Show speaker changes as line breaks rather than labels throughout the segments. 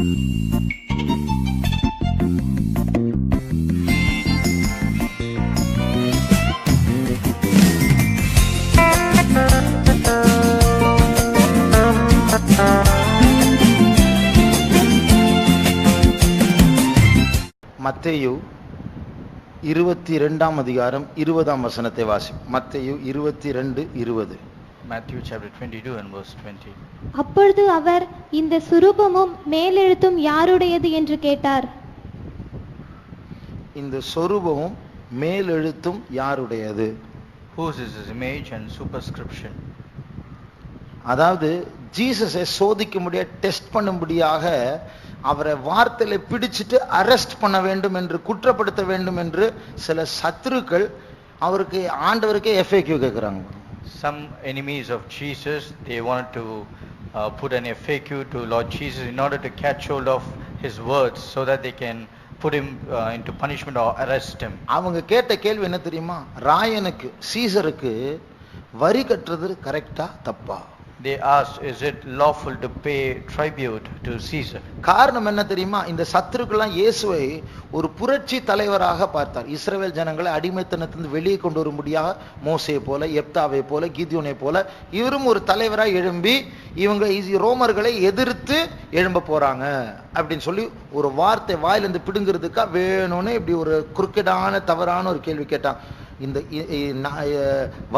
மத்தேயு 22 அதிகாரம் 20 வசனத்தை வாசி. மத்தேயு 22:20.
Matthew chapter 22 and verse 20.
அப்பொழுது அவர், இந்த சுரூபமும் மேலெழுத்தும் யாருடையது என்று கேட்டார்.
இந்த சொரூபமும் மேலெழுத்தும் யாருடையது?
Whose is his image and superscription?
அதாவது ஜீசஸை சோதிக்க முடிய டெஸ்ட் பண்ணும்படியாக அவரை வார்த்தையில பிடிச்சிட்டு அரெஸ்ட் பண்ண வேண்டும் என்று, குற்றப்படுத்த வேண்டும் என்று சில சத்துருக்கள் அவருக்கு, ஆண்டவருக்கே FAQ கேட்கிறாங்க.
Some enemies of Jesus, they wanted to put an FAQ to Lord Jesus in order to catch hold of his words so that they can put him into punishment or arrest him.
அவங்க கேட்ட கேள்வி என்ன தெரியுமா? ராயனுக்கு, சீசருக்கு வரி கட்டுறது கரெக்டா தப்பா?
They asked, is it lawful to pay tribute to Caesar?
காரணம் என்ன தெரியுமா? இந்த சத்துருக்கெல்லாம் இயேசுவை ஒரு புரட்சி தலைவராக பார்த்தார். இஸ்ரவேல் ஜனங்களை அடிமைத்தனத்திலிருந்து வெளியே கொண்டு வரும்படியாக மோசேயை போல, எப்தாவை போல, கிதியோனை போல இவரும் ஒரு தலைவராக எழும்பி இவங்க ரோமர்களை எதிர்த்து எழும்ப போறாங்க அப்படின்னு சொல்லி ஒரு வார்த்தை வாயிலிருந்து பிடுங்கிறதுக்கா வேணும்னு இப்படி ஒரு குறுக்கடான தவறான ஒரு கேள்வி கேட்டான். இந்த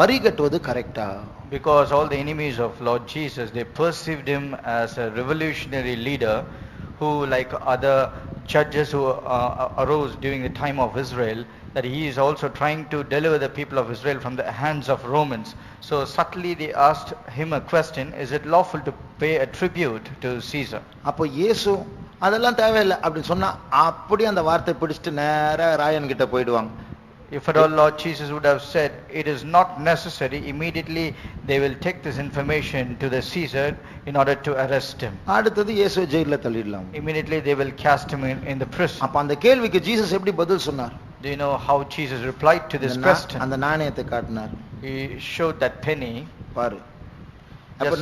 வரி கட்டுவது கரெக்டா?
Because all the enemies of Lord Jesus, they perceived him as a revolutionary leader who, like other judges who arose during the time of Israel, that he is also trying to deliver the people of Israel from the hands of Romans. So subtly they asked him a question, is it lawful to pay a tribute to Caesar?
அப்போ இயேசு அதெல்லாம் தேவையில்லை அப்படின்னு சொன்னா அப்படி அந்த வார்த்தை பிடிச்சிட்டு நேரா ராயன் கிட்ட போயிடுவாங்க.
If at all Lord Jesus would have said, it is not necessary, immediately they will take this information to the Caesar in order to arrest him.
அடுத்தது இயேசுவை ஜெயில்ல தள்ளிடலாம்.
Immediately they will cast him in the prison.
அப்ப அந்த கேள்விக்கு Jesus எப்படி பதில் சொன்னார்?
Do you know how Jesus replied to this question?
அந்த நாணயத்தை காட்டினார்.
He showed that penny.
பாரு, அப்ப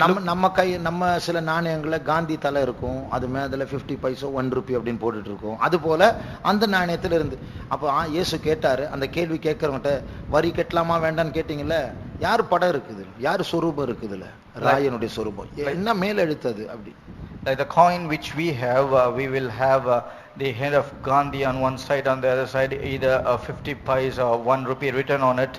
நம்ம சில நாணயங்கள காந்தி தலை இருக்கும், அது மேல 50 பைசா 1 ரூபி அப்படின்னு போட்டுட்டு இருக்கோம். அது போல அந்த நாணயத்துல இருந்து அப்ப இயேசு கேட்டாரு, அந்த கேள்வி கேட்கறவங்கிட்ட வரி கட்டலாமா வேண்டான்னு கேட்டீங்கல்ல, யார் படம் இருக்குது, யார் சொரூபம் இருக்குதுல? ராயனுடைய சொரூபம் என்ன மேல எழுத்தது அப்படி.
Like the coin which we have, we will have the head of Gandhi on one side, on the other side either a 50 paisa or 1 rupee written on it.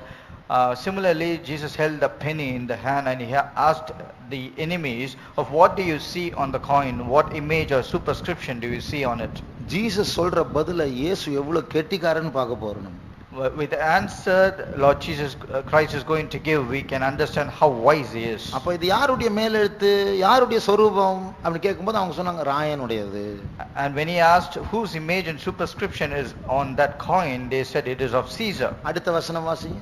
Similarly, Jesus held the penny in the hand and he asked the enemies of, what do you see on the coin? What image or superscription do you see on it?
Jesus சொல்ற பதில இயேசு எவ்வளவு கெட்டிக்காரன்னு பார்க்க போறோம்.
With the answer Lord Jesus Christ is going to give, we can understand how wise he is.
அப்ப இது யாருடைய மேலெழுத்து, யாருடைய சொரூபம் அப்படி கேட்கும்போது அவங்க சொன்னாங்க ராயனுடையது.
And when he asked whose image and superscription is on that coin, they said it is of Caesar.
அடுத்த வசனம் வாசிங்க.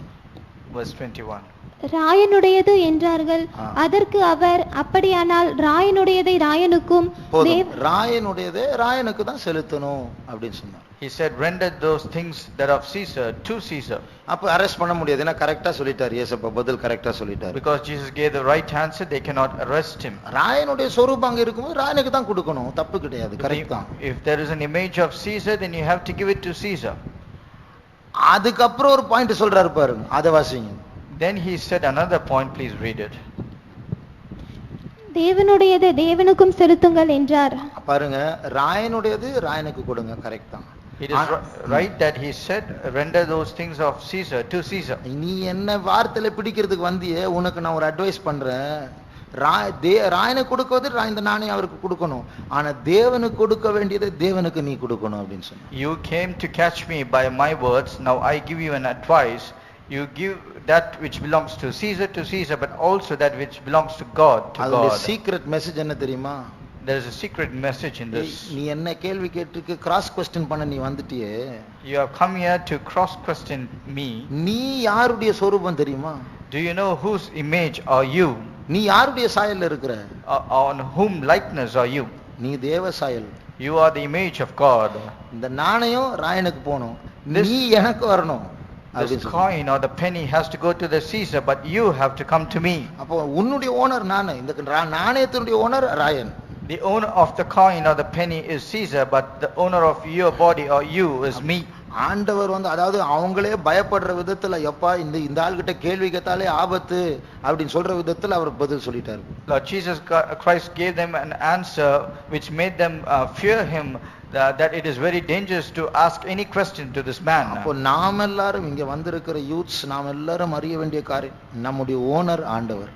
Verse 21.
ராயனுடையது என்றார்கள். அதற்கு அவர், அப்படியானால் ராயனுடையதை ராயனுக்கும்,
ராயனுடையதை ராயனுக்கு தான் செலுத்தணும் அப்படின்னு சொன்னார்.
He said, render those things that are of Caesar to Caesar.
அப்ப அரெஸ்ட் பண்ண முடியாது, ஏன்னா கரெக்ட்டா சொல்லிட்டார் இயேசு, பதில் கரெக்ட்டா சொல்லிட்டார்.
Because Jesus gave the right answer, they cannot arrest him.
ராயனுடைய சொரூபம் அங்க இருக்கும்போது ராயனுக்கு தான் கொடுக்கணும், தப்பு கிடையாது, கரெக்ட் தான்.
If there is an image of Caesar, then you have to give it to Caesar.
அதுக்கு அப்புறம் ஒரு பாயிண்ட் சொல்றாரு பாருங்க, அத வாசிங்க.
Then he said another point, please read it.
தேவனுடையது தேவனுக்கும் செலுத்துங்கள் என்றார்.
பாருங்க, ராயனுடையது ராயனுக்கு கொடுங்க, கரெக்ட் தான்.
It is right that he said, render those things of Caesar to Caesar.
நீ என்ன வார்த்தையில பிடிக்கிறதுக்கு வந்தியே, உனக்கு நான் ஒரு அட்வைஸ் பண்றேன். ராயனுக்கு கொடுக்கிறது இந்த நாணயம் அவருக்கு கொடுக்கணும், ஆனா தேவனுக்கு கொடுக்க வேண்டியதை தேவனுக்கு நீ கொடுக்கணும் அப்படின்னு சொன்ன.
You came to catch me by my words, now I give you an advice. You give that which belongs to Caesar, but also that which belongs to God, to God.
அதோட சீக்ரெட் மெசேஜ் என்ன தெரியுமா?
There is a secret message in this.
நீ என்ன கேள்வி கேட்டுக்கு cross question பண்ண நீ வந்துட்டியே.
You have come here to cross question me.
நீ யாருடைய சொரூபம் தெரியுமா?
Do you know whose image are you?
நீ யாருடைய சாயல்ல இருக்கிற?
On whom likeness are you?
நீ தேவ சாயல்.
You are the image of God.
இந்த நாணயம் ராயனுக்கு போணும், நீ எனக்கு வரணும்.
This coin or the penny has to go to the Caesar, but you have to come to me.
அப்போ உன்னுடைய ஓனர் நானே, இந்த நாணயத்தினுடைய owner Rayan.
The owner of the coin or the penny is Caesar, but the owner of your body or you is me.
ஆண்டவர் வந்து அதாவது அவங்களே பயப்படுற விதத்துல எப்பா இந்த இந்த ஆள்கிட்ட கேள்வி கேட்டாலே ஆபத்து அப்படின்னு சொல்ற விதத்துல அவர் பதில் சொல்லிட்டாரு.
Lord Jesus Christ gave them an answer which made them fear him, that it is very dangerous to ask any question to this man.
அப்போ நாம் எல்லாரும் இங்க வந்திருக்கிற யூத்ஸ் நாம் எல்லாரும் அறிய வேண்டிய காரியம் நம்முடைய ஓனர் ஆண்டவர்.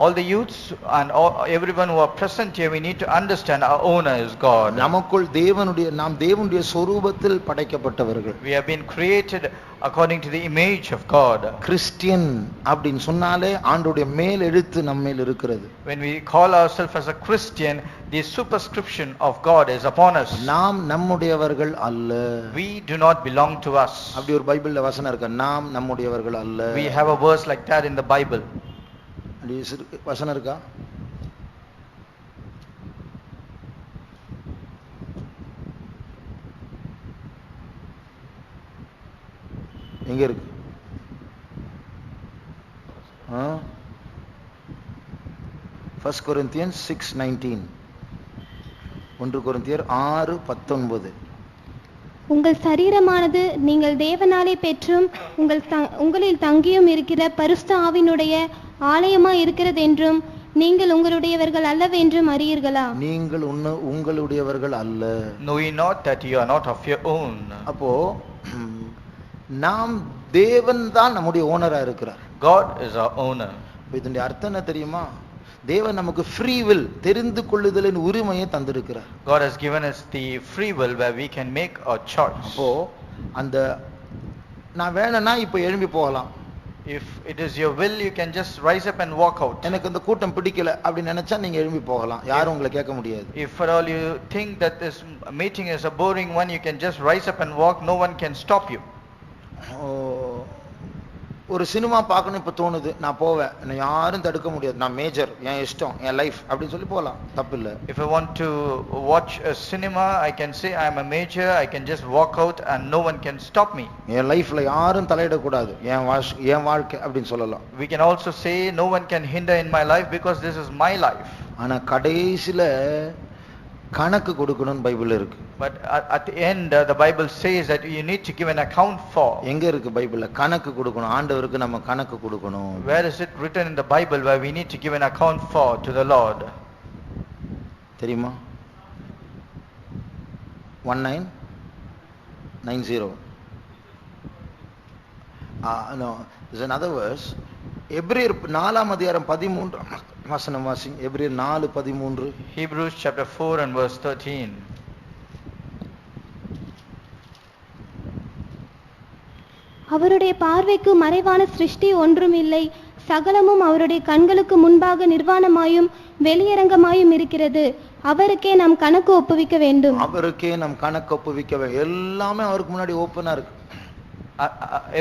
All the youths and everyone who are present here, we need to understand our owner is God.
நமக்குள் நாம் தேவனுடைய சொரூபத்தில் படைக்கப்பட்டவர்கள்.
We have been created according to the image of God.
Christian அப்படினு சொன்னாலே ஆண்டவருடைய மேல் எழுத்து நம்ம மேல் இருக்கிறது.
When we call ourselves as a Christian, the superscription of God is upon us.
நாம் நம்முடையவர்கள் அல்ல.
We do not belong to us.
அப்படி ஒரு பைபிள்ல வசனம் இருக்கு, நாம் நம்முடையவர்கள் அல்ல.
We have a verse like that in the Bible.
வசனம் இருக்கா? எங்க இருக்கு? 1 Corinthians 6:19. 1 கொரிந்தியர் 6:19.
உங்கள் சரீரமானது நீங்கள் தேவனாலே பெற்றும் உங்களில் தங்கியும் இருக்கிற பரிசுத்த ஆவியினுடைய ஆலயமாய் இருக்கிறது என்றும் நீங்கள் உங்களுடையவர்கள் அல்லவென்றும் அறியீர்களா?
நீங்கள் உங்களுடையவர்கள் அல்ல.
Know ye not that you are not of your own?
அப்போ நாம் தேவன் தான் நம்முடைய ஓனரா இருக்கிறார்.
God is our owner.
இதனுடைய அர்த்தம் என்ன தெரியுமா? தேவன் நமக்கு ஃப்ரீ வில், தெரிந்து கொள்ளுதலின் உரிமையை தந்திருக்கிறார்.
God has given us the free will where we can make our choice.
அப்போ அந்த நான் வேணும்னா இப்போ எழும்பி போகலாம்.
If it is your will, you can just rise up and walk out.
எனக்கு இந்த கூட்டம் பிடிக்கல அப்படி நினைச்சா நீங்க எழும்பி போகலாம், யாரும் உங்களை கேட்க முடியாது.
If for all you think that this meeting is a boring one, you can just rise up and walk, no one can stop you. ஒரு சினிமா பார்க்கணும் இப்ப தோணுது, நான் போவேன், என்ன யாரும் தடுக்க முடியாது, நான் மேஜர், என் இஷ்டம், என் லைஃப் அப்படின்னு சொல்லி போகலாம், தப்பு இல்லை. If I want to watch a cinema, I can say I am a major, I can just walk out and no one can stop me.
என் லைஃப்ல யாரும் தலையிடக்கூடாது, என் வாழ்க்கை அப்படின்னு சொல்லலாம்.
We can also say no one can hinder in my life because this is my life.
ஆனா கடைசில கணக்கு கொடுக்கணும்னு Bible இருக்கு.
But at the end the Bible says that you need to give an account for.
எங்க இருக்கு பைபிள்ல கணக்கு கொடுக்கணும், ஆண்டவருக்கு நம்ம கணக்கு கொடுக்கணும்?
Where is it written in the Bible where we need to give an account for to the Lord?
தெரியுமா? 1990. No, there's another verse. எபிரேயர் 4:13 வசனம் வாசிங்க. எபிரேயர் 4:13.
Hebrews chapter 4 and verse 13.
அவருடைய பார்வைக்கு மறைவான சிருஷ்டி ஒன்றும் இல்லை, சகலமும் அவருடைய கண்களுக்கு முன்பாக நிர்வாணமாயும் வெளியரங்கமாயும் இருக்கிறது. அவருக்கே நாம் கணக்கு ஒப்புவிக்க வேண்டும்.
அவருக்கே நாம் கணக்கு ஒப்புவிக்க வேண்டும். எல்லாமே அவருக்கு முன்னாடி ஓபனா இருக்கு.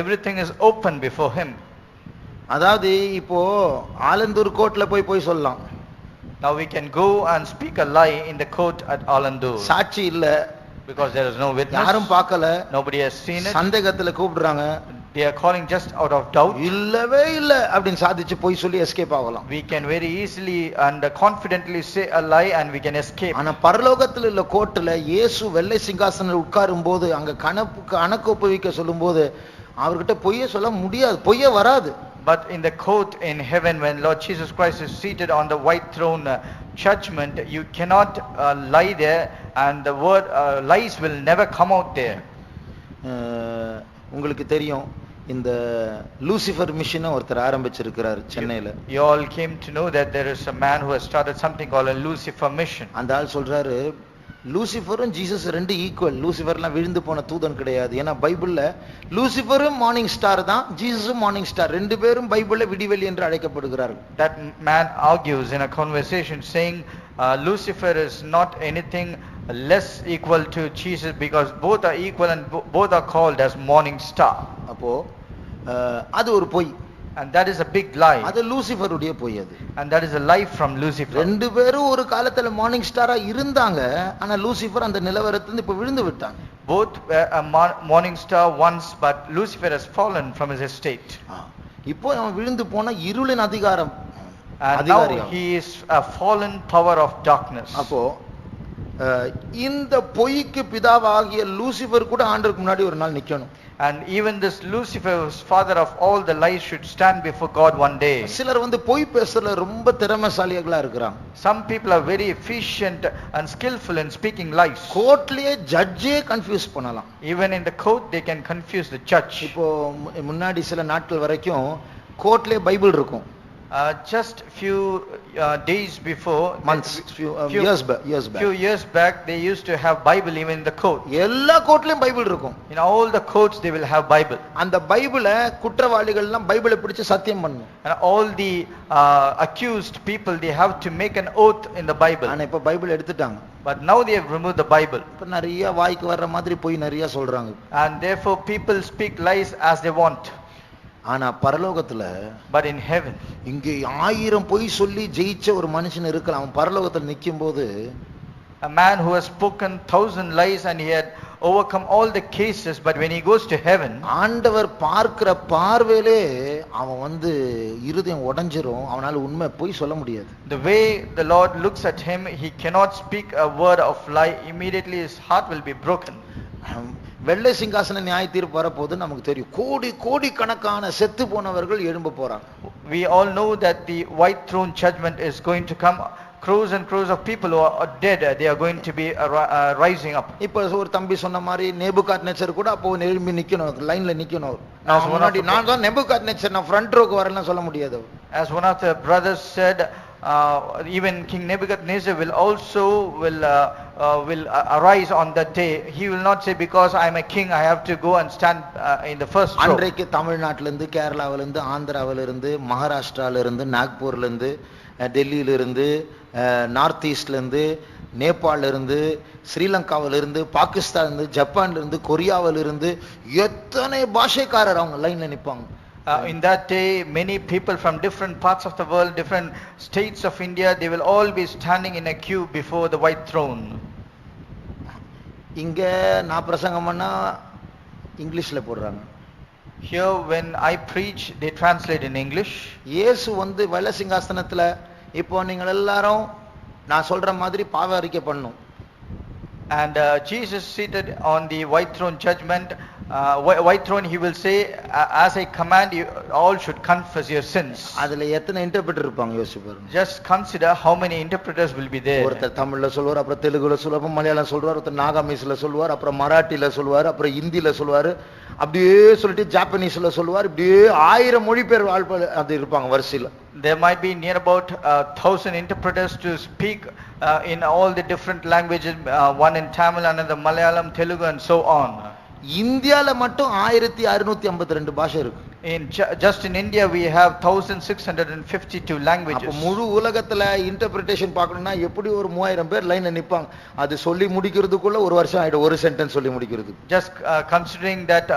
Everything is open before him.
அதாவது இப்போ ஆலந்தூர் கோர்ட்ல போய் சொல்லலாம்.
Now we can go and speak a lie in the court at Alandur.
சாட்சி இல்ல,
because there is no witness.
யாரும் பார்க்கல,
nobody has seen it.
சந்தேகத்துல கூப்பிடுறாங்க,
they are calling just out of doubt.
இல்லவே இல்ல அப்படினு சாதிச்சு போய் சொல்லி எஸ்கேப் ஆகலாம்.
We can very easily and confidently say a lie and we can escape.
ஆனா பரலோகத்துல உள்ள கோர்ட்ல இயேசு வெள்ளை சிங்காசனத்தில் உட்காரும்போது அங்க கணக்கு ஒப்புவிக்க சொல்லும்போது அவர்கிட்ட பொய்யே சொல்ல முடியாது, பொய்யே வராது.
But in the court in heaven, when Lord Jesus Christ is seated on the white throne judgment, you cannot lie there, and the word lies will never come out there.
உங்களுக்கு தெரியும் இந்த லூசிஃபர் மிஷனை ஒருத்தர் ஆரம்பிச்சிருக்கிறார் சென்னையில.
You all came to know that there is a man who has started something called a Lucifer mission.
அந்த ஆள் சொல்றாரு லூசிஃபரும் Jesus ரெண்டு equal. லூசிஃபர்லாம் விழுந்து போன தூதன் கிடையாது. ஏன்னா பைபிள்ல லூசிஃபரும் மார்னிங் ஸ்டார் தான், ஜீசஸும் மார்னிங் ஸ்டார், ரெண்டு பேரும் பைபிள்ல விடிவெளி என்று அழைக்கப்படுகிறார்கள்.
That man argues in a conversation saying Lucifer is not anything less equal to Jesus because both are equal and both are called as morning star.
அப்போ அது ஒரு பொய்.
And that is a big lie.
அது லூசிஃபருடைய பொய் அது.
And that is a lie from Lucifer.
ரெண்டு பேரும் ஒரு காலத்துல மார்னிங் ஸ்டாரா இருந்தாங்க, ஆனா லூசிஃபர் அந்த நிலவரத்துல இப்ப விழுந்து விட்டாங்க.
Both were a morning star once, but Lucifer has fallen from his estate.
இப்போ அவன் விழுந்து போன இருளின் அதிகாரம்
And now
அதிகாரியாகும்.
he is a fallen power of darkness.
அப்போ இந்த பொய்க்கு பிதாவாகிய லூசிபர் கூட ஆண்டவருக்கு முன்னாடி ஒரு நாள் நிக்கணும்.
And even this Lucifer, who's father of all the lies, should stand before God one day.
சிலர் பொய் பேசுறதுல ரொம்ப திறமைசாலிகளா இருக்கிறாங்க.
Some people are very efficient and skillful in speaking lies.
கோர்ட்லயே ஜட்ஜே கன்ஃபியூஸ் பண்ணலாம்.
Even in the court they can confuse the judge.
இப்போ முன்னாடி சில நாட்கள் வரைக்கும் கோர்ட்லயே பைபிள் இருக்கும்.
Just few days before,
months, few
years back, they used to have Bible even in the court.
எல்லா கோர்ட்லயும் பைபிள் இருக்கும்.
In all the courts they will have Bible.
அந்த பைபிளை குற்றவாளிகள் எல்லாம் பைபிளை பிடிச்சு சத்தியம் பண்ணணும்.
And all the accused people, they have to make an oath in the Bible.
ஆனா இப்ப பைபிள் எடுத்துட்டாங்க.
But now they have removed the Bible.
இப்ப நிறைய வாய்க்கு வர்ற மாதிரி போய் நிறைய சொல்றாங்க.
And therefore people speak lies as they want.
ஆனா பரலோகத்துல,
but in heaven,
இங்கே 1000 பொய் சொல்லி ஜெயிச்ச ஒரு மனுஷன் இருக்கலாம். அவன் பரலோகத்துல நிக்கும்போது,
a man who has spoken 1000 lies and he had overcome all the cases, but when he goes to heaven,
ஆண்டவர் பார்க்கிற பார்வையிலே அவன் இருதயம் உடைஞ்சிரும். அவனால உண்மை பொய் சொல்ல முடியாது.
The way the Lord looks at him, he cannot speak a word of lie. Immediately his heart will be broken.
வெள்ளை சிங்காசன நியாய தீர்ப்பு வரப்போது நமக்கு தெரியும். கோடி கோடி கணக்கான செத்து போனவர்கள் எழும்ப போறாங்க.
We all know that the white throne judgment is going to come. Crores and crores of people who are dead, they are going to be rising up.
இப்போ ஒரு தம்பி சொன்ன மாதிரி நேபுகாத்நேச்சர் கூட அப்போ எழும்பி நிக்கணும், லைன்ல நிக்கணும். நான் தான் நேபுகாத்நேச்சர், நான் ஃப்ரண்ட் ரோக்கு வரேன்னு சொல்ல முடியாது.
As one of the brothers said, even King Nebuchadnezzar will also will arise on that day. He will not say, because I am a king I have to go and stand in the first row.
அன்றைக்கு தமிழ்நாட்டில இருந்து, கேரளாவில இருந்து, ஆந்திராவில இருந்து, மகாராஷ்டிரால இருந்து, நாக்பூர்ல இருந்து, டெல்லியில இருந்து, நார்த் ஈஸ்ட்ல இருந்து, நேபாளில இருந்து, ஸ்ரீலங்காவில இருந்து, பாகிஸ்தான்ல இருந்து, ஜப்பான்ல இருந்து, கொரியாவில இருந்து எத்தனை பாஷைக்காரர் அவங்க லைன்ல நிப்பாங்க.
In that day, many people from different parts of the world, different states of India, they will all be standing in a queue before the white throne.
இங்க நான் பிரசங்கம் பண்ணா இங்கிலீஷ்ல போடுறாங்க.
Here when I preach, they translate in English.
இயேசு வெள்ளை சிங்காசனத்துல இப்போ நீங்கள் எல்லாரும் நான் சொல்ற மாதிரி பாவ அறிக்கை பண்ணணும்.
And Jesus seated on the white throne judgment, white throne, he will say, as I command you, all should confess your sins.
அதுல எத்தனை இன்டர்பிரட்டர் இருப்பாங்க யோசிச்சு பாருங்க.
Just consider how many interpreters will be there.
ஒருத்தர் தமிழ்ல சொல்வார், அப்புறம் தெலுங்குல சொல்வார், அப்புறம் மலையாளம் சொல்வார், ஒருத்தர் நாகாமீஸ்ல சொல்வார், அப்புறம் மராட்டில சொல்வார், அப்புறம் ஹிந்தில சொல்வார், அப்படியே சொல்லிட்டு ஜாப்பனீஸ்ல சொல்வார். இப்படியே 1000 மொழி பேர் அது இருப்பாங்க வரிசையில.
There might be near about 1000 interpreters to speak in all the different languages, one in Tamil, another Malayalam, Telugu and so on.
இந்தியால மட்டும் 1652 பாஷை இருக்கு.
Just in India we have 1652 languages.
அப்ப முழு உலகத்துல இன்டர்பிரேஷன் பார்க்கணும்னா எப்படி ஒரு 3000 பேர் லைன்ல நிப்பாங்க. அது சொல்லி முடிக்கிறதுக்குள்ள ஒரு வருஷம் ஆயிடும், ஒரு சென்டென்ஸ் சொல்லி முடிக்கிறது.
Just considering that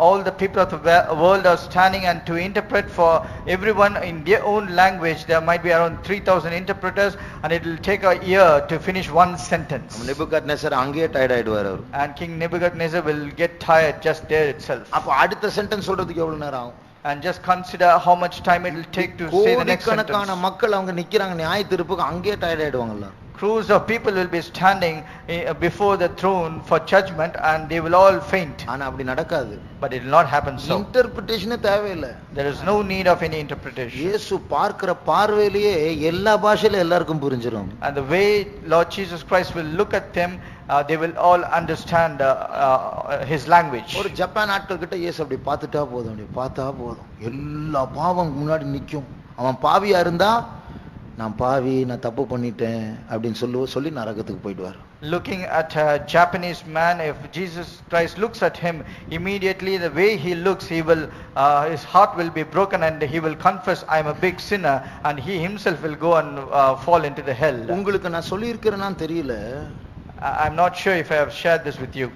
all the people of the world are standing and to interpret for everyone in their own language, there might be around 3000 interpreters and it will take a year to finish one sentence.
Nebuchadnezzar அங்கேயே tired ஆயிடுவார் அவர்.
And King Nebuchadnezzar will get tired just there itself.
அப்ப அடுத்த sentence சொல்றதுக்கு எவ்வளவு நேரம் ஆகும்?
And just consider how much time it will take to say the next sentence.
கோடிக்கணக்கான மக்கள் அவங்க நிக்கறாங்க நியாய தீர்ப்புக்கு, அங்கேயே tired ஆயிடுவாங்கல்ல.
Crores of people will be standing before the throne for judgment and they will all faint.
ஆனா அப்படி நடக்காது.
But it will not happen so.
இன்டர்பிரேஷனே தேவையில்லை.
There is no need of any interpretation.
இயேசு பார்க்கிற பார்வையிலேயே எல்லா பாஷையில எல்லாருக்கும் புரிஞ்சிரும்.
And the way Lord Jesus Christ will look at them, they will all understand his language.
ஒரு ஜப்பான் ஆட்கள் கிட்ட இயேசு அப்படி பார்த்துட்டா போதும், அப்படி பார்த்தா போதும், எல்லா பாவம் முன்னாடி நிக்கும். அவன் பாவியா இருந்தா நான் பாவி, நான் தப்பு பண்ணிட்டேன் அப்படின்னு சொல்லி நரகத்துக்கு போயிடுவார்.
Looking at a Japanese man, if Jesus Christ looks at him, immediately the way he looks, he will his heart will be broken and he will confess, I am a big sinner, and he himself will go and fall into the hell.
உங்களுக்கு நான் சொல்லி இருக்கிறேனான்னு தெரியல.
I'm not sure if I have shared this with you.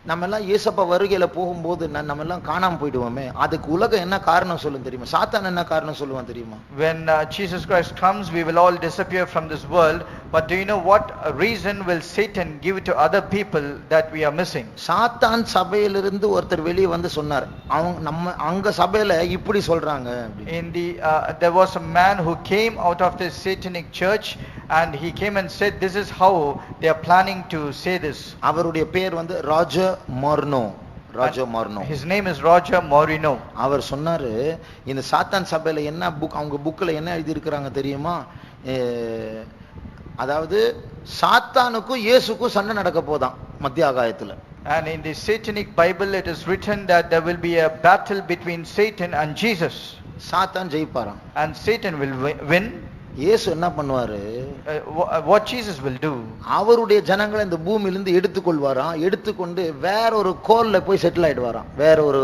நம்ம எல்லாம் இயேசப்பா வருகையில போகும்போது நம்ம எல்லாம் காணாம போயிடுவோமே, அதுக்கு உலகம் என்ன காரணம் சொல்லும் தெரியுமா? சாத்தான் என்ன காரணம் சொல்லுவான் தெரியுமா?
When Jesus Christ comes, we will all disappear from this world. But do you know what reason will Satan give to other people that we are missing?
சாத்தான் சபையிலிருந்து ஒருத்தர் வெளியே வந்து சொன்னார், அவங்க நம்ம அங்க சபையில இப்படி சொல்றாங்க.
There was a man who came out of the satanic church, and he came and said, this is how they are planning to say this.
அவருடைய பேர் வந்து ராஜர் மார்னோ.
His name is Roger Moreno.
அவர் சொன்னாரு, இந்த சாத்தான் சபையில என்ன அவங்க புக்ல என்ன எழுதி இருக்கிறாங்க தெரியுமா? அதாவது சாத்தானுக்கும் இயேசுக்கும் சண்டை நடக்க போதாம் மத்திய ஆகாயத்துல.
And in the satanic Bible it is written that there will be a battle between Satan and Jesus.
சாத்தான் ஜெயிப்பாராம்.
And Satan will win.
இயேசு என்ன பண்ணுவாரு?
What Jesus will do?
அவருடைய ஜனங்களை இந்த பூமியிலிருந்து எடுத்துக்கொள்வாராம். எடுத்துக்கொண்டு வேற ஒரு கோல்ல போய் செட்டில் ஆயிடுவாராம், வேற ஒரு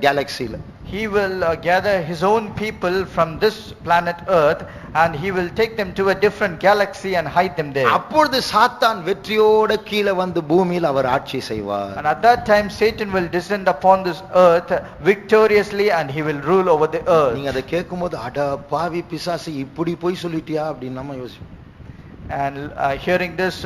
கேலக்சில.
He will gather his own people from this planet Earth, and he will take them to a different galaxy and hide them there.
அப்பொழுது சாத்தான் வெற்றியோட கீழே வந்து பூமியில் அவர் ஆட்சி செய்வார்.
And at that time Satan will descend upon this earth victoriously, and he will rule over the earth.
நீங்க அதை கேட்கும்போது அட பாவி பிசாசு இப்படி போய் சொல்லிட்டியா அப்படின்னு நம்ம யோசிப்போம்.
And hearing this,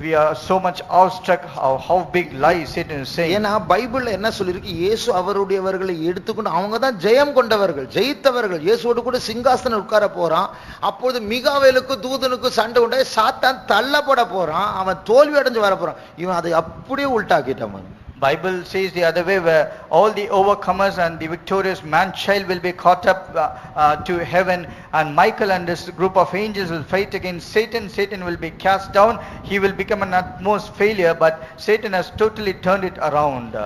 we are so much awestruck how big lies Satan is saying.
ஏன்னா பைபிள்ல என்ன சொல்லிருக்கு? இயேசு அவருடையவர்களை எடுத்துக்கொண்டு அவங்க தான் ஜெயம் கொண்டவர்கள், ஜெயித்தவர்கள். இயேசுவோடு கூட சிங்காசனம் உட்கார போறான். அப்போது மிகாவேலுக்கும் தூதனுக்கும் சண்டை உண்டா, சாத்தான் தள்ளப்பட போறான், அவன் தோல்வி அடைஞ்சு வர போறான். இவன் அதை அப்படியே உள்டாக்கிட்டான்.
Bible says the other way, where all the overcomers and the victorious man-child will be caught up to heaven, and Michael and this group of angels will fight against Satan. Satan will be cast down. He will become an utmost failure, but Satan has totally turned it around.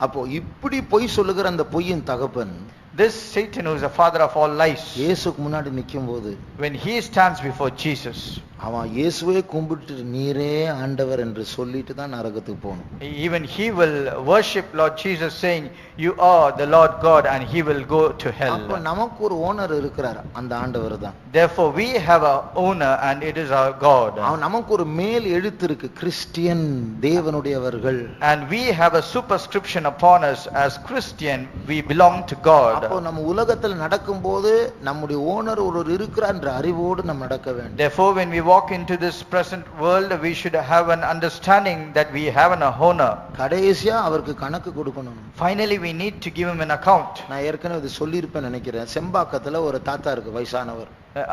அப்போ இப்படி பொய் சொல்லுகிற அந்த பொய்யின் தகப்பன்,
this Satan, who is the father of all lies,
இயேசுக்கு முன்னாடி நிக்கும்போது,
when he stands before Jesus,
அவன் இயேசுவே கும்பிட்டு நீரே ஆண்டவர் என்று சொல்லிட்டு தான் நரகத்துக்கு போகணும்.
even he will worship Lord Jesus, saying, you are the Lord God, and he will go to hell.
அப்ப நமக்கு ஒரு ஓனர் இருக்கிறார், அந்த ஆண்டவர் தான்.
Therefore we have a owner, and it is our God.
அவன் நமக்கு ஒரு மேல் எழுத்து இருக்கு, Christian, தேவனுடையவர்கள்.
And we have a superscription upon us as Christian, we belong to God.
அப்போ நம்ம உலகத்தில் நடக்கும்போது நம்முடைய ஓனர் ஒருவர் இருக்கிறார் என்ற அறிவோடு நம்ம நடக்க வேண்டும்.
Therefore when we walk into this present world, we should have an understanding that we have an owner.
கடைசியா அவருக்கு கணக்கு கொடுக்கணும்.
Finally we need to give him an account.
நான் ஏற்கனவே இது சொல்லியிருப்பேன் நினைக்கிறேன். செம்பாக்கத்துல ஒரு தாத்தா இருக்கு, வயசானவர்.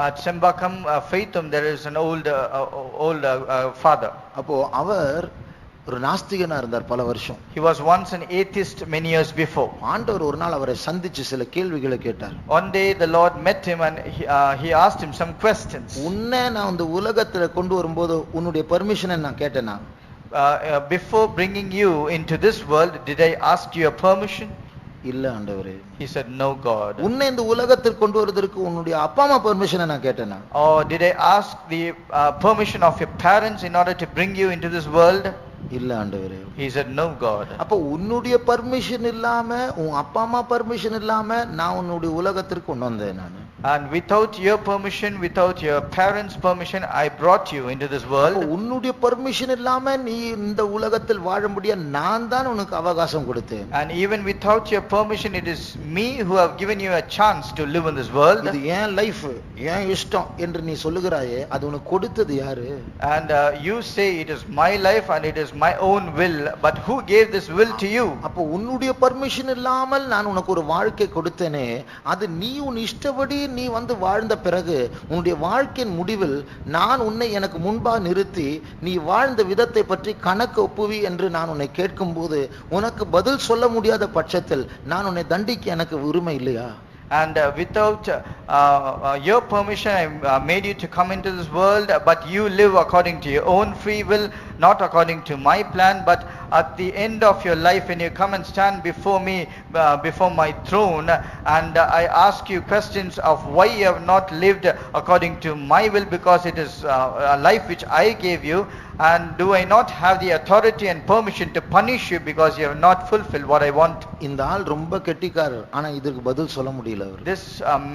At Sembakam, Faithum, there is an old father.
அப்போ அவர் ஒரு நாஸ்திகனா இருந்தார் பல வருஷம்.
He was once an atheist many years before.
ஆண்டவர் ஒரு நாள் அவரை சந்திச்சு சில கேள்விகளை கேட்டார்.
One day the Lord met him, and he asked him some questions.
உன்னை நான் இந்த உலகத்துல கொண்டு வரும்போது உன்னுடைய பெர்மிஷனை நான் கேட்டேனா?
Before bringing you into this world, did I ask you a permission?
இல்ல ஆண்டவரே.
He said, no God.
உன்னை இந்த உலகத்தில் கொண்டு வருவதற்கு உன்னுடைய அப்பா அம்மா பெர்மிஷனை நான் கேட்டேனா?
Or did I ask the permission of your parents in order to bring you into this world?
இல்ல ஆண்டவரே.
He said, no God.
அப்ப உன்னுடைய பர்மிஷன் இல்லாம, உன் அப்பா அம்மா பர்மிஷன் இல்லாம நான் உன்னுடைய உலகத்திற்கு கொண்டு வந்தேன் நான்.
And without your permission, without your parents' permission, I brought you into this world.
உன்னுடைய பர்மிஷன் இல்லாம நீ இந்த உலகத்தில் வாழும்படியா நான் தான் உனக்கு அவகாசம் கொடுத்தேன்.
And even without your permission, it is me who have given you a chance to live in this world.
இது ஏன் லைஃப், ஏன் இஷ்டம் என்று நீ சொல்லுகிறாயே, அது உனக்கு கொடுத்தது யாரு?
And you say it is my life and it is my own will, but who gave this will to you?
அப்ப உன்னுடைய பர்மிஷன் இல்லாமல் நான் உனக்கு ஒரு வாழ்க்கை கொடுத்தேனே, அது நீ உன் இஷ்டப்படி நீ வந்து வாழ்ந்த பிறகு உன்னுடைய வாழ்க்கையின் முடிவில் நான் உன்னை எனக்கு முன்பாக நிறுத்தி நீ வாழ்ந்த விதத்தை பற்றி கணக்கு ஒப்புவி என்று நான் உன்னை கேட்கும்போது உனக்கு பதில் சொல்ல முடியாத பட்சத்தில் நான் உன்னை தண்டிக்க எனக்கு உரிமை இல்லையா?
And without your permission, I made you to come into this world, but you live according to your own free will, not according to my plan. But at the end of your life, when you come and stand before me, before my throne, and I ask you questions of why you have not lived according to my will, because it is a life which I gave you, And do I not have the authority and permission to punish you because you have not fulfilled what I want?
இந்த ஆள் ரொம்ப கெட்டிக்காரர், ஆனா இதுக்கு பதில் சொல்ல முடியல அவர்.
This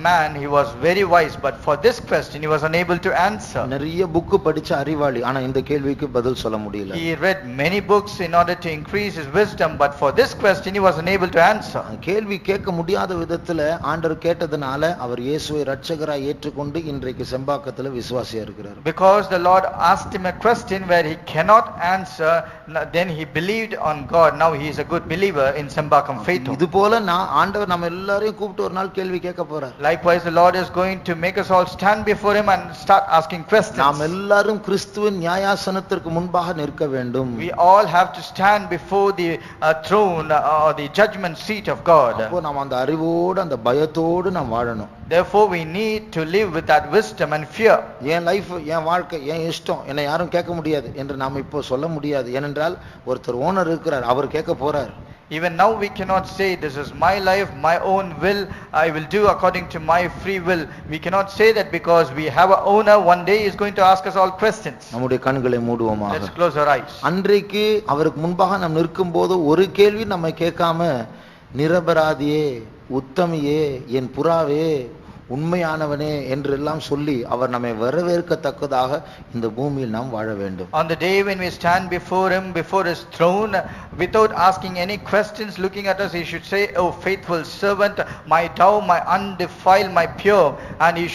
man, he was very wise, but for this question he was unable to answer.
நிறைய book படிச்ச அறிவாளி, ஆனா இந்த கேள்விக்கு பதில் சொல்ல முடியல.
He read many books in order to increase his wisdom, but for this question he was unable to answer.
கேள்வி கேட்க முடியாத விதத்துல ஆண்டவர் கேட்டதனால அவர் இயேசுவை இரட்சகராய் ஏற்றுக்கொண்டு இன்றைக்கு செம்பாக்கத்துல விசுவாசியா இருக்கிறார்.
Because the Lord asked him a question where he cannot answer, then he believed on God. Now he is a good believer in Sembakam faith.
இது போல ஆண்டவர் நம்ம எல்லாரையும் கூப்பிட்டு ஒரு நாள் கேள்வி கேட்க போறார்.
Likewise the Lord is going to make us all stand before him and start asking questions.
நாம் எல்லாரும் கிறிஸ்துவின் நியாயாசனத்திற்கு முன்பாக நிற்க வேண்டும்.
We all have to stand before the throne or the judgment seat of God.
அப்போ நாம் அந்த அறிவோடு அந்த பயத்தோடு நாம் வாழணும்.
Therefore we need to live with that wisdom and fear.
என் லைஃப், என் வாழ்க்கை, என் இஷ்டம், என்னை யாரும் கேட்க முடியாது என்று நாம் இப்போ சொல்ல முடியாது. ஏனென்றால் ஒருத்தர் ஓனர் இருக்கிறார், அவர் கேட்க போறார்.
Even now we cannot say this is my life, my own will, I will do according to my free will. We cannot say that because we have an owner. One day he is going to ask us all questions.
நம்முடைய கண்களை மூடுவோமாக.
Let's close our eyes.
அன்றைக்கு அவருக்கு முன்பாக நாம் நிற்கும்போது ஒரு கேள்வி நம்ம கேட்காம, நிரபராதியே, உத்தமியே, என் புறாவே, உண்மையானவனே என்றெல்லாம் சொல்லி அவர் நம்மை வரவேற்கத்தக்கதாக இந்த பூமியில் நாம் வாழ வேண்டும்.
On the day when we stand before him, before his throne, without asking any questions, looking at us, he should say, "Oh faithful servant, my dove, my undefiled, my pure," and he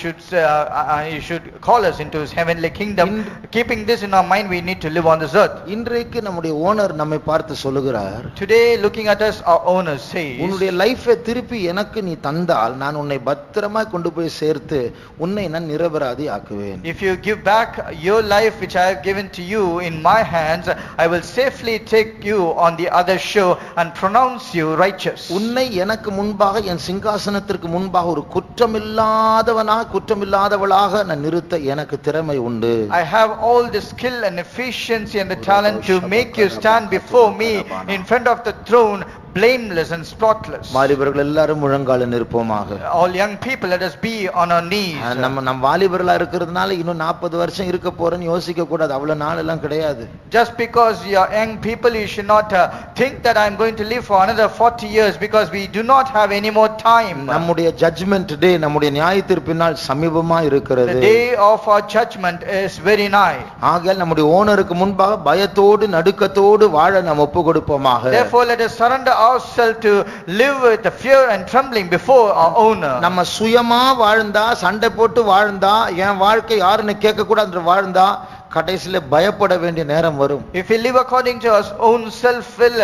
should call us into his heavenly kingdom. Keeping this in our mind, we need to live on this earth.
இன்றைக்கு நம்முடைய owner நம்மை பார்த்து சொல்லுகிறார்,
Today looking at us, our owner says,
உன்னுடைய லைஃபை திருப்பி எனக்கு நீ தந்தால் நான் உன்னை பத்திரமா கொண்டு போய் சேர்த்து உன்னை நான் நிரபராதி ஆக்குவேன்.
If you give back your life which I have given to you in my hands, I will safely take you on the other shore and pronounce you righteous.
உன்னை எனக்கு முன்பாக, என் சிங்காசனத்திற்கு முன்பாக ஒரு குற்றமில்லாதவனாக, குற்றமில்லாதவளாக நான் நிறுத்த எனக்கு திறமை உண்டு.
I have all the skill and efficiency and the talent to make you stand before me in front of the throne blameless and spotless.
வாலிபர்கள் எல்லாரும் முழங்கால நிற்போமாக.
All young people, let us be on our knees.
நம்ம வாலிபர்களா இருக்கிறதுனால இன்னும் 40 வருஷம் இருக்க போறேன்னு யோசிக்க கூடாது. அவ்வளவு நாள் எல்லாம் கிடையாது.
Just because you are young people, you should not think that I am going to live for another 40 years, because we do not have any more time.
நம்முடைய ஜட்ஜ்மென்ட் டே, நம்முடைய நியாயத்தீர்ப்பு நாள் சமீபமா இருக்கிறது.
The day of our judgment is very nigh.
ஆகையால் நம்முடைய ஓனருக்கு முன்பாக பயத்தோடு நடுக்கத்தோடு வாழ நாம் ஒப்பு கொடுப்போமாக.
Therefore let us surrender ourselves to live with the fear and trembling before our owner.
நம்ம சுயமா வாழ்ந்தா, சண்டை போட்டு வாழ்ந்தா, என் வாழ்க்கை யாருன்னு கேட்க கூடாது வாழ்ந்தா கடைசியில பயப்பட வேண்டிய நேரம் வரும்.
If we live according to our own self will,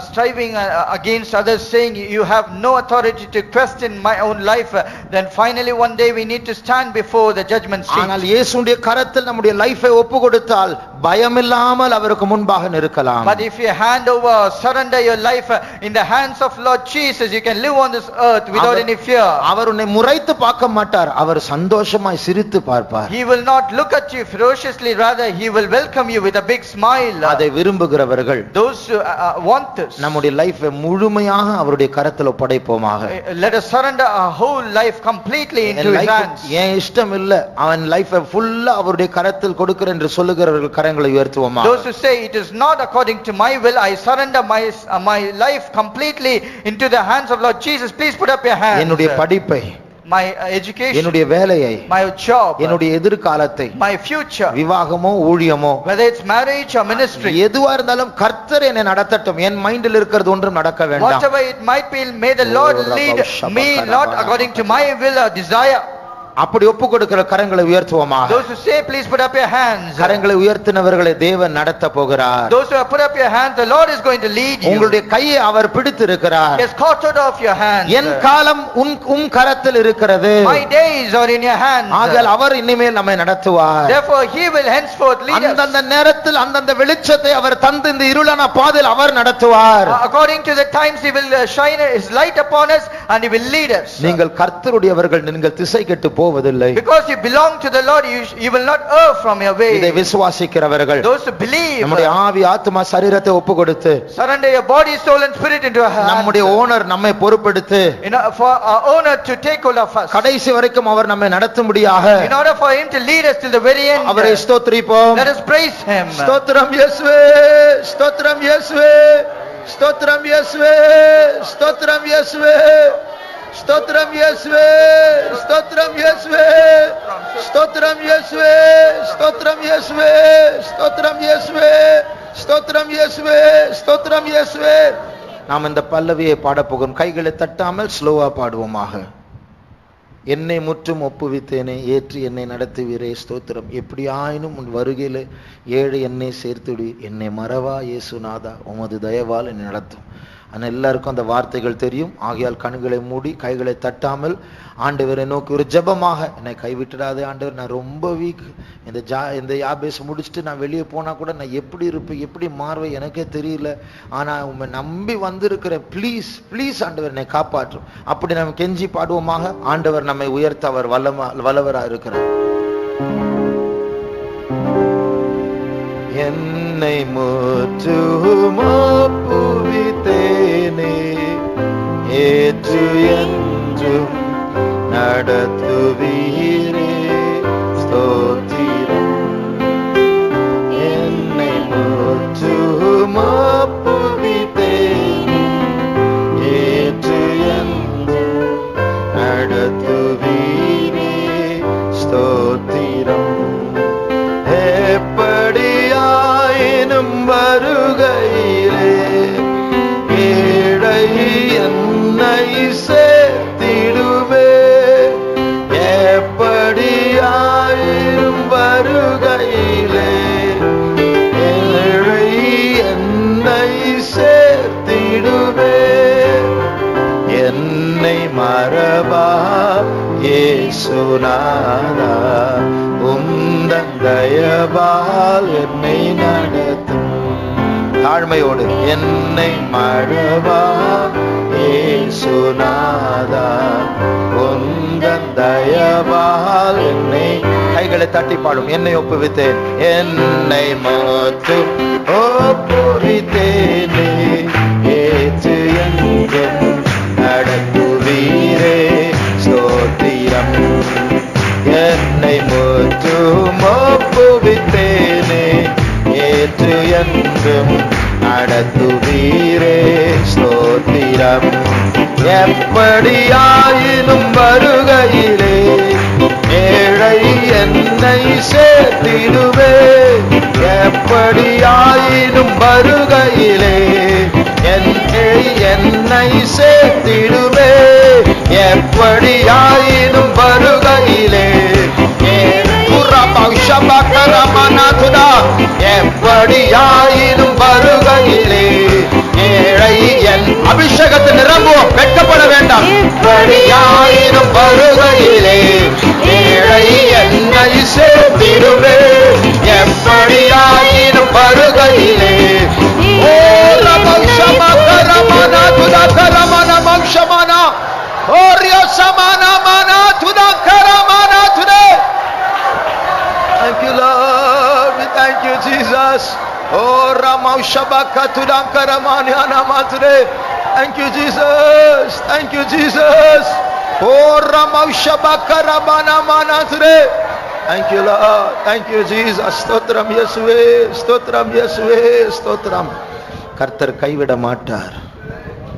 striving against others, saying you have no authority to question my own life, then finally one day we need to stand before the judgment seat.
ஆனால் இயேசுவின் கரத்தில் நம்முடைய லைஃபை ஒப்பு கொடுத்தால் பயமில்லாமல் அவருக்கு முன்பாக நிற்கலாம்.
But if you hand over, surrender your life in the hands of Lord Jesus, you can live on this earth without any fear.
அவர் உன்னை முறைத்து பார்க்க மாட்டார், அவர் சந்தோஷமாய் சிரித்து பார்ப்பார்.
He will not look at you ferociously, rather he will welcome you with a big smile.
அதை விரும்புகிறவர்கள்,
those who want this,
நம்முடைய லைஃபை முழுமையாக அவருடைய கரத்தில் ஒப்படைப்போமாக.
let us surrender our whole life completely into his hands.
என் இஷ்டம் இல்ல, அவன் லைஃபை ஃபுல்லா அவருடைய கரத்தில் கொடுக்கிறேன் என்று சொல்லுகிறவர்கள் கரங்களை உயர்த்துவோமா.
Those who say it is not according to my will, I surrender my life completely into the hands of Lord Jesus, please put up your hands.
என்னுடைய படிப்பை,
my education,
என்னுடைய வேலையை,
my job,
என்னுடைய எதிர்காலத்தை,
my future,
விவாகமோ ஊழியமோ,
whether it's marriage or ministry,
எதுவா இருந்தாலும் கர்த்தர் என்னை நடத்தட்டும், என் மைண்டில் இருக்கிறது ஒன்றும் நடக்க வேண்டாம்.
whatever it might be, may the Lord lead me, not according to my will or desire.
அப்படி ஒப்பு கொடுக்கிற கரங்களை உயர்த்துவோமாக.
Those who say please put up your hands,
கரங்களை உயர்த்தினவர்களை தேவன் நடத்த போகிறார்.
those who have put up your hands, the Lord is going to lead you.
உங்களுடைய கையை அவர் பிடித்து இருக்கிறார்.
He has caught hold of your hands.
என் காலம் உன் கரத்தில் இருக்கிறது.
My days are in your hands.
ஆகையால் அவர் இனிமேல் நம்மை நடத்துவார்.
Therefore he will henceforth lead us.
அந்தந்த நேரத்தில் அந்தந்த வெளிச்சத்தை அவர் தந்து இந்த இருளான பாதையில் அவர் நடத்துவார்.
According to the times he will shine his light upon us and he will lead us.
நீங்கள் கர்த்தருடையவர்கள், நீங்கள் திசை கெட்டு போவதில்லை.
Because you belong to the Lord, you will not err from your way.
இதை விசுவாசிக்கிறவர்கள்,
Those who believe,
நம்முடைய ஆவி ஆத்மா சரீரத்தை ஒப்பு கொடுத்து,
surrender your body, soul and spirit into our hands.
நம்முடைய ஓனர் நம்மை பொறுப்பெடுத்து,
For our owner to take hold of us,
கடைசி வரைக்கும் அவர் நம்மை நடத்தும்படியாக,
in order for him to lead us till the very end.
அவரை ஸ்தோத்திரிப்போம்.
Let us praise him.
ஸ்தோத்திரம் இயேசுவே, ஸ்தோத்திரம் இயேசுவே, ஸ்தோத்திரம் இயேசுவே, ஸ்தோத்திரம் இயேசுவே, ஸ்தோத்திரம் இயேசுவே, ஸ்தோத்திரம் இயேசுவே, ஸ்தோத்திரம் இயேசுவே, ஸ்தோத்திரம் இயேசுவே, ஸ்தோத்திரம் இயேசுவே, ஸ்தோத்திரம் இயேசுவே, ஸ்தோத்திரம் இயேசுவே. நாம் இந்த பல்லவியை பாடப் போகிறோம். கைகளை தட்டாமல் ஸ்லோவா பாடுவோமாக. என்னை முற்றும் ஒப்புவித்தேனே, ஏற்று என்னை நடத்துவீரே, ஸ்தோத்திரம். எப்படி ஆயினும் உன் வருகையில ஏழு என்னை சேர்த்துடி, என்னை மறவா இயேசுநாதா, உமது தயவால் என்னை நடத்தும். ஆனால் எல்லாருக்கும் அந்த வார்த்தைகள் தெரியும். ஆகையால் கண்களை மூடி கைகளை தட்டாமல் ஆண்டவரை நோக்கி ஒரு ஜெபமாக, என்னை கைவிட்டுடாதே ஆண்டவர், நான் ரொம்ப வீக், இந்த யாபேஸ் முடிச்சுட்டு நான் வெளியே போனா கூட நான் எப்படி இருப்பேன், எப்படி மாறுவேன் எனக்கே தெரியல, ஆனா உண்மை நம்பி வந்திருக்கிற, ப்ளீஸ் ப்ளீஸ் ஆண்டவர் என்னை காப்பாற்றும். அப்படி நம்ம கெஞ்சி பாடுவோமாக. ஆண்டவர் நம்மை உயர்த்த அவர் வல்லவரா இருக்கிறார். என்னை முற்றும் ஒப்புவித்தேனே, ஏற்று என்றும் நடத்துவீரே, ஸ்தோத்திரம். என்னை முற்றும் ஒப்புவித்தேனே, ஏற்று என்றும் நடத்துவீரே, ஸ்தோத்திரம். எப்படியாயினும் வருகையிலே ஏழை என்னை சேர்த்திடுவே, எப்படியாயினும் வருகையிலே ஏழை என்னை சேர்த்திடுவே, என்னை மறவா இயேசுநாதா, உந்தன் தயவால் என்னை நடத்தும். தாழ்மையோடு, என்னை மறவா இயேசுநாதா, உந்தன் தயவால் என்னை. கைகளை தட்டி பாடும். என்னை ஒப்புவித்தேன், என்னை முற்றும் ஒப்புவித்தேனே, ஏற்று என்றும் நடத்துவீரே, ஸ்தோத்திரம். என்னை முற்றும் ஒப்புவித்தேனே, ஏற்று என்றும் நடத்துவீரே, ஸ்தோத்திரம். எப்படியாயினும் வருகையிலே ஏழை என்னை சேர்த்திடுவே, எப்படியாயினும் வருகையிலே என்னை சேர்த்திடுவே, எப்படியாயினும் வருகையிலே எப்படியாயினும் வருகையிலே ஏழை என். அபிஷேகத்தை நிரம்புவோம், வெட்கப்பட வேண்டாம். எப்படியாயினும் வருகையிலே ஏழை என்னை சேர்த்திடுவே, எப்படியாயினும் வருகையிலே. ஓ ரமௌஷமா கரமனா துதா கரமனா மௌஷமானா, ஓ ரியோசமானா மனா துதா Karamana துதே. Thank you Lord, we thank you Jesus. Oh Ramaushaba tudam karamani anamatre. Thank you Jesus, thank you Jesus. Oh Ramaushaba karabana manatre. Thank you Lord, thank you Jesus. Stotram Yesuve, Stotram Yesuve, Stotram. கர்த்தர் கைவிட மாட்டார்.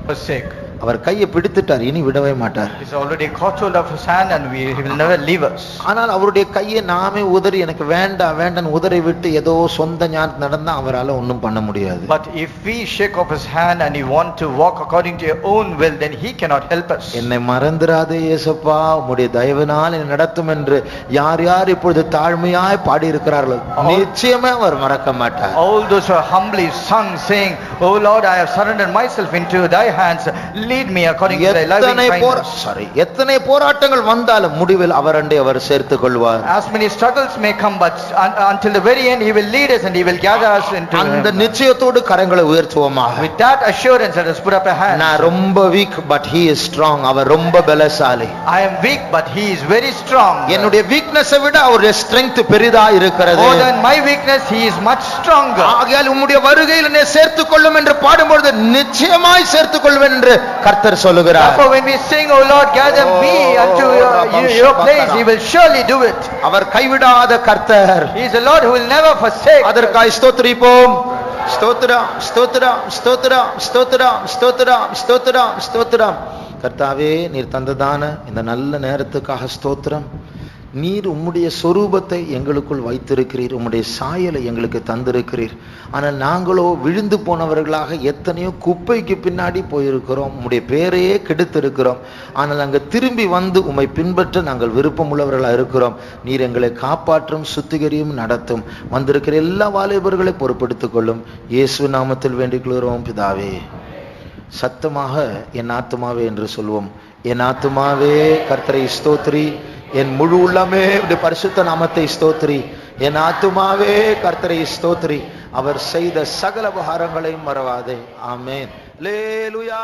Forsake.
அவர் கையை பிடித்துட்டார், இனி விடவே மாட்டார்.
He's already caught hold of his hand and he will never leave us.
ஆனால் அவருடைய கையை நாமே உதறி, எனக்கு வேண்டாம் வேண்டாம் உதறி விட்டு ஏதோ சொந்த ஞானத்து நடந்தா அவரால ஒன்றும் பண்ண முடியாது.
But if we shake off his hand and he want to walk according to your own will, then he cannot help us.
என்னை மறந்துராதே இயேசுப்பா, உம்முடைய தயவினால் என்னை நடத்தும் என்று யார் யார் இப்பொழுது தாழ்மையாய் பாடி இருக்கிறார்களோ நிச்சயமே அவர் மறக்க மாட்டார்.
All those who are humbly sung saying, "Oh Lord, I have surrendered myself into thy hands. lead me according to thy loving kindness.
எத்தனை போராட்டங்கள் வந்தாலும் முடிவில் அவரண்டே அவர் சேர்த்துக் கொள்வார்.
As many struggles may come, but until the very end he will lead us and he will gather us into
அந்த நிச்சயத்தோடு கரங்களை உயர்த்துவோமாக.
With that assurance, let us put up a hand.
நான் ரொம்ப weak but he is strong. அவர் ரொம்ப பலசாலி.
I am weak but he is very strong.
என்னுடைய வீக்னஸை விட அவருடைய strength பெரிதா இருக்கிறது.
More than my weakness he is much stronger.
ஆகையால் உம்முடைய வருகையில் என்னை சேர்த்துக் கொள்ளும் என்று பாடும்போது நிச்சயமாய் சேர்த்துக் கொள்வேன் என்று கர்த்தர் சொல்லுகிறார்.
Therefore when we sing, O Lord, gather me unto your place, he will surely do it.
அவர் கைவிடாத கர்த்தர்.
He is a Lord who will never forsake.
அதற்காய் ஸ்தோத்திரிப்போம். ஸ்தோத்திரம் ஸ்தோத்திரம் ஸ்தோத்திரம் ஸ்தோத்திரம் ஸ்தோத்திரம் ஸ்தோத்திரம் ஸ்தோத்திரம். கர்த்தாவே, நீர் தந்ததான இந்த நல்ல நேரத்துக்காக ஸ்தோத்திரம். நீர் உம்முடைய சொரூபத்தை எங்களுக்குள் வைத்திருக்கிறீர், உம்முடைய சாயலை எங்களுக்கு தந்திருக்கிறீர். ஆனால் நாங்களோ விழுந்து போனவர்களாக எத்தனையோ குப்பைக்கு பின்னாடி போயிருக்கிறோம், உம்முடைய பேரையே கெடுத்திருக்கிறோம். ஆனால் அங்கே திரும்பி வந்து உம்மை பின்பற்ற நாங்கள் விருப்பம் உள்ளவர்களாக இருக்கிறோம். நீர் எங்களை காப்பாற்றும், சுத்திகரியும், நடத்தும். வந்திருக்கிற எல்லா வாலிபர்களை பொறுப்படுத்திக் கொள்ளும். இயேசு நாமத்தில் வேண்டிக் கொள்கிறோம் பிதாவே. சத்தமாக என் ஆத்துமாவே என்று சொல்வோம். என் ஆத்துமாவே கர்த்தரை ஸ்தோத்திரி, என் முழு உள்ளமே பரிசுத்த நாமத்தை ஸ்தோத்திரி. என் ஆத்துமாவே கர்த்தரை ஸ்தோத்திரி, அவர் செய்த சகல உபகாரங்களையும் மறவாதே. ஆமென். அல்லேலூயா.